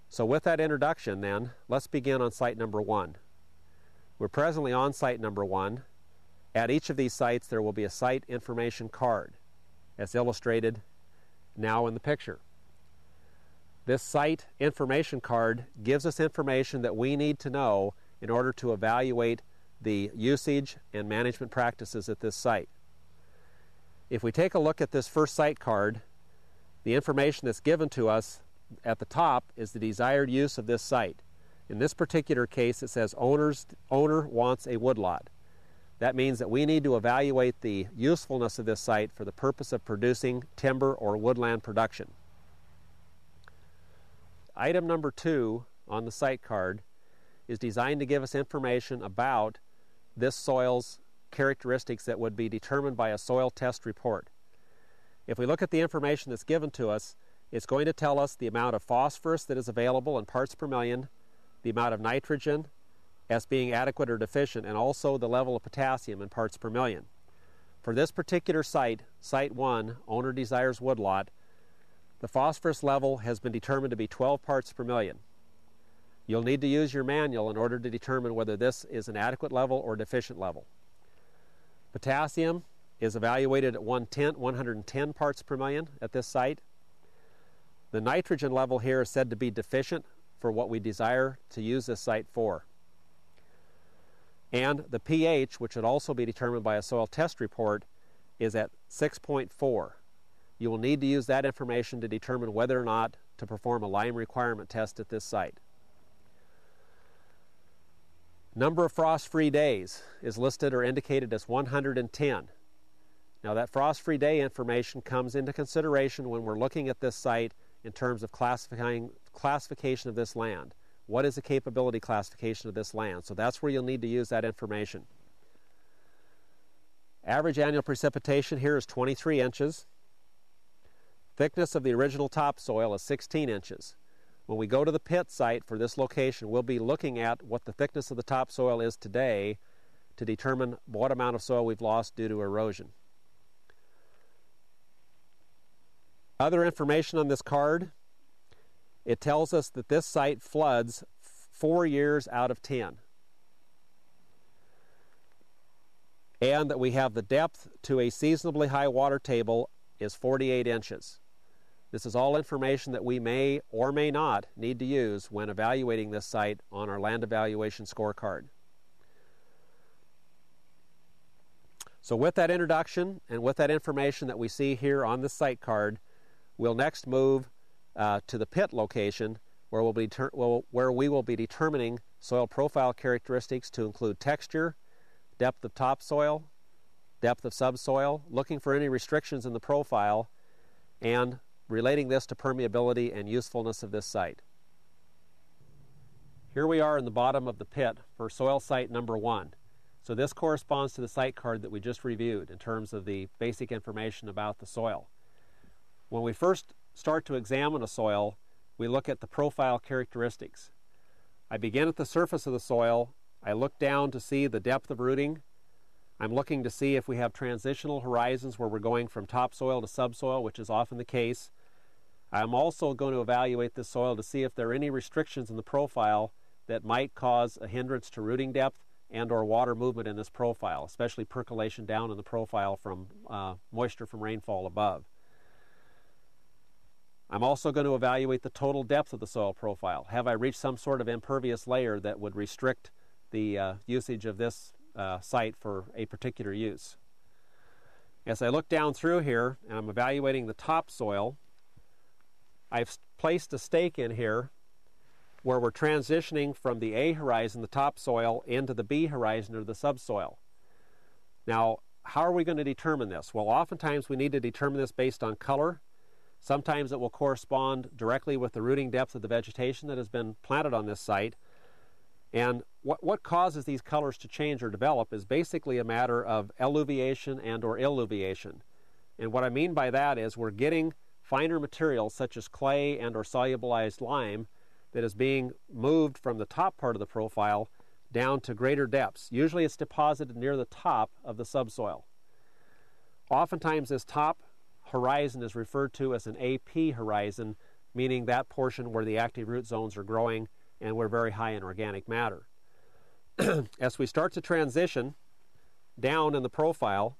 So with that introduction then, let's begin on site number 1. We're presently on site number 1. At each of these sites there will be a site information card, as illustrated now in the picture. This site information card gives us information that we need to know in order to evaluate the usage and management practices at this site. If we take a look at this first site card, the information that's given to us at the top is the desired use of this site. In this particular case, it says owner wants a woodlot. That means that we need to evaluate the usefulness of this site for the purpose of producing timber or woodland production. Item number 2 on the site card is designed to give us information about this soil's characteristics that would be determined by a soil test report. If we look at the information that's given to us, it's going to tell us the amount of phosphorus that is available in parts per million, the amount of nitrogen as being adequate or deficient, and also the level of potassium in parts per million. For this particular site, Site 1, owner desires woodlot, the phosphorus level has been determined to be 12 parts per million. You'll need to use your manual in order to determine whether this is an adequate level or deficient level. Potassium is evaluated at 110 parts per million at this site. The nitrogen level here is said to be deficient for what we desire to use this site for. And the pH, which would also be determined by a soil test report, is at 6.4. You will need to use that information to determine whether or not to perform a lime requirement test at this site. Number of frost-free days is listed or indicated as 110. Now that frost-free day information comes into consideration when we're looking at this site in terms of classification of this land. What is the capability classification of this land? So that's where you'll need to use that information. Average annual precipitation here is 23 inches. Thickness of the original topsoil is 16 inches. When we go to the pit site for this location, we'll be looking at what the thickness of the topsoil is today to determine what amount of soil we've lost due to erosion. Other information on this card, it tells us that this site floods 4 years out of 10. And that we have the depth to a seasonably high water table is 48 inches. This is all information that we may or may not need to use when evaluating this site on our land evaluation scorecard. So with that introduction and with that information that we see here on this site card, we'll next move to the pit location where we will be determining soil profile characteristics to include texture, depth of topsoil, depth of subsoil, looking for any restrictions in the profile, and relating this to permeability and usefulness of this site. Here we are in the bottom of the pit for soil site number 1. So this corresponds to the site card that we just reviewed in terms of the basic information about the soil. When we first start to examine a soil, we look at the profile characteristics. I begin at the surface of the soil. I look down to see the depth of rooting. I'm looking to see if we have transitional horizons where we're going from topsoil to subsoil, which is often the case. I'm also going to evaluate this soil to see if there are any restrictions in the profile that might cause a hindrance to rooting depth and or water movement in this profile, especially percolation down in the profile from moisture from rainfall above. I'm also going to evaluate the total depth of the soil profile. Have I reached some sort of impervious layer that would restrict the usage of this site for a particular use? As I look down through here and I'm evaluating the topsoil, I've placed a stake in here where we're transitioning from the A horizon, the topsoil, into the B horizon, or the subsoil. Now, how are we going to determine this? Well, oftentimes we need to determine this based on color. Sometimes it will correspond directly with the rooting depth of the vegetation that has been planted on this site. And what causes these colors to change or develop is basically a matter of alluviation and or illuviation. And what I mean by that is we're getting finer materials such as clay and or solubilized lime that is being moved from the top part of the profile down to greater depths. Usually it's deposited near the top of the subsoil. Oftentimes this top horizon is referred to as an AP horizon meaning that portion where the active root zones are growing and we're very high in organic matter. As we start to transition down in the profile,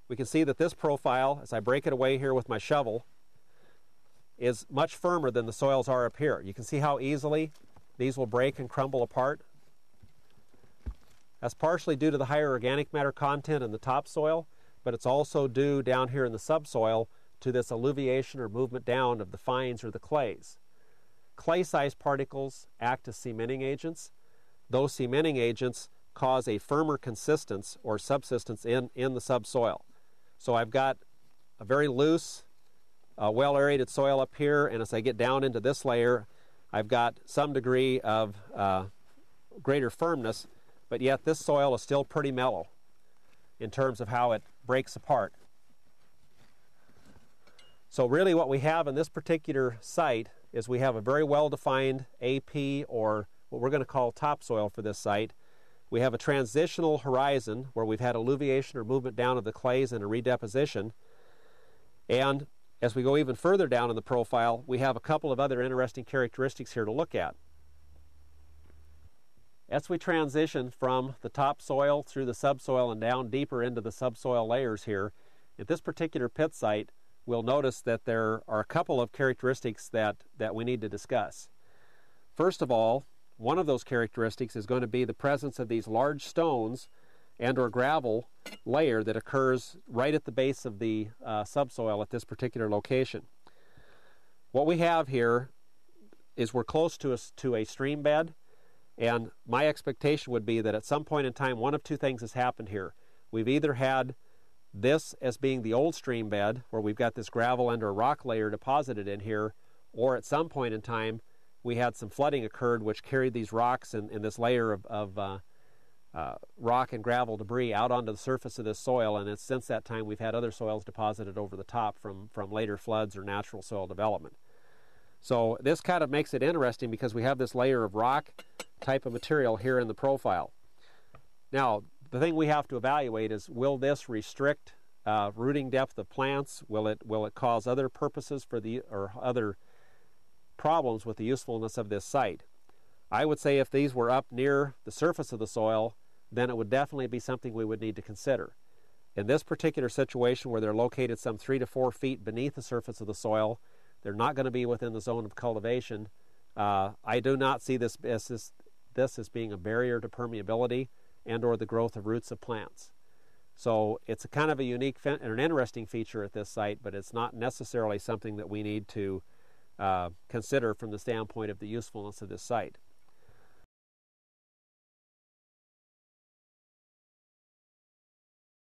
we can see that this profile, as I break it away here with my shovel, is much firmer than the soils are up here. You can see how easily these will break and crumble apart. That's partially due to the higher organic matter content in the topsoil, but it's also due down here in the subsoil to this alluviation or movement down of the fines or the clays. Clay-sized particles act as cementing agents. Those cementing agents cause a firmer consistence or subsistence in the subsoil. So I've got a very loose, well-aerated soil up here, and as I get down into this layer, I've got some degree of greater firmness, but yet this soil is still pretty mellow in terms of how it breaks apart. So really what we have in this particular site is we have a very well-defined AP, or what we're going to call topsoil for this site. We have a transitional horizon where we've had alluviation or movement down of the clays and a redeposition. And as we go even further down in the profile, we have a couple of other interesting characteristics here to look at. As we transition from the topsoil through the subsoil and down deeper into the subsoil layers here, at this particular pit site, we'll notice that there are a couple of characteristics that we need to discuss. First of all, one of those characteristics is going to be the presence of these large stones and or gravel layer that occurs right at the base of the subsoil at this particular location. What we have here is we're close to a stream bed, and my expectation would be that at some point in time one of two things has happened here. We've either had this as being the old stream bed, where we've got this gravel and or rock layer deposited in here, or at some point in time we had some flooding occurred which carried these rocks and this layer of rock and gravel debris out onto the surface of this soil, and since that time we've had other soils deposited over the top from later floods or natural soil development. So this kind of makes it interesting because we have this layer of rock type of material here in the profile. Now, the thing we have to evaluate is, will this restrict rooting depth of plants? Will it cause other purposes or other problems with the usefulness of this site? I would say if these were up near the surface of the soil, then it would definitely be something we would need to consider. In this particular situation, where they're located some 3 to 4 feet beneath the surface of the soil, they're not going to be within the zone of cultivation. I do not see this as being a barrier to permeability and or the growth of roots of plants. So it's a kind of a unique and an interesting feature at this site, but it's not necessarily something that we need to consider from the standpoint of the usefulness of this site.